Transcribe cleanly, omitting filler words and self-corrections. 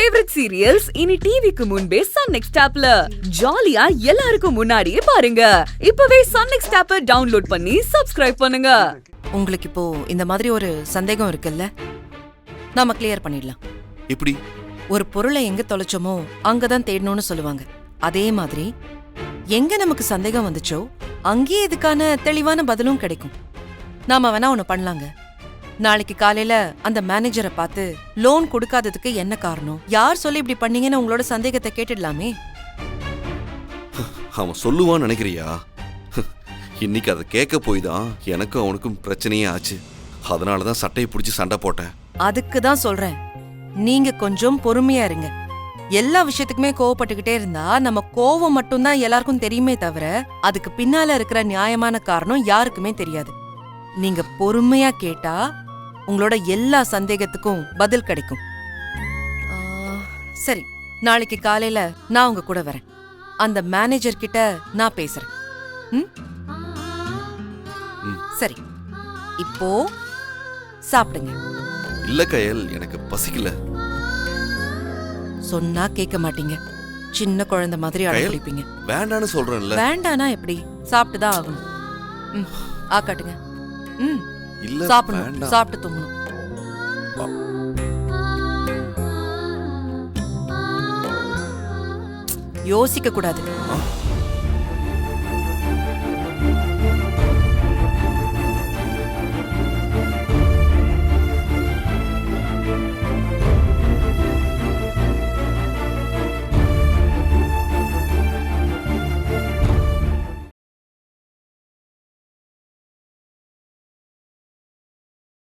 Favourite serials இனி டிவிக்கு முன்பே சன் நெக்ஸ்ட் ஆப்ல ஜாலியா எல்லாருக்கும் முன்னாடியே பாருங்க. இப்பவே சன் நெக்ஸ்ட் ஆப்பை டவுன்லோட் பண்ணி சப்ஸ்கிரைப் பண்ணுங்க. உங்களுக்கு இப்போ இந்த மாதிரி ஒரு சந்தேகம் இருக்குல்ல, நாம கிளியர் பண்ணிடலாம். எப்படி? ஒரு பொருளை எங்க தொலைச்சோமோ அங்கதான் தேடணும்னு சொல்லுவாங்க. அதே மாதிரி எங்க நமக்கு சந்தேகம் வந்துச்சோ அங்கேயே இதுக்கான தெளிவான பதிலும் கிடைக்கும். நாம வேணா ஒண்ணு பண்ணலாங்க. நாளைக்கு காலையில அந்த மேனேஜரை பார்த்து லோன் கொடுக்காததுக்கு என்ன காரணம், யார் சொல்லி இப்படி பண்ணீங்கன்னு உங்களோட சந்தேகத்தை கேட்டுடலாமே. அவன் சொல்லுவான்னு நினைக்கிறியா? இன்னைக்கு அதை கேட்க போய் தான் எனக்கும் அவனுக்கும் பிரச்சனையே ஆச்சு. அதனாலதான் சட்டையை பிடிச்சி சண்டை போட்டேன். அதுக்கு தான் சொல்றேன், நீங்க கொஞ்சம் பொறுமையா இருங்க. எல்லா விஷயத்துக்குமே கோவப்பட்டுக்கிட்டே இருந்தா நம்ம கோவம் மட்டும்தான் எல்லாருக்கும் தெரியுமே தவிர அதுக்கு பின்னால இருக்கிற நியாயமான காரணம் யாருக்குமே தெரியாது. நீங்க பொறுமையா கேட்டா உங்களோட எல்லா சந்தேகத்துக்கும் பதில் கிடைக்கும். சரி, நாளைக்கு காலையில நான் உங்க கூட வரேன். அந்த மேனேஜர் கிட்ட நான் பேசுறேன். சரி, இப்போ சாப்பிடுங்க. இல்ல கயல், எனக்கு பசிக்கல. சொன்னா கேட்க மாட்டீங்க. சின்ன குழந்தை மாதிரி அடம்பிடிப்பீங்க. வேண்டான்னு சொல்றேன்ல. வேண்டானா எப்படி? சாப்பிட்டுதான் ஆகணும். ஆக்காட்டுங்க. இல்ல, சாப்பிடணும். சாப்பிட்டு தூங்கணும். யோசிக்க கூடாது.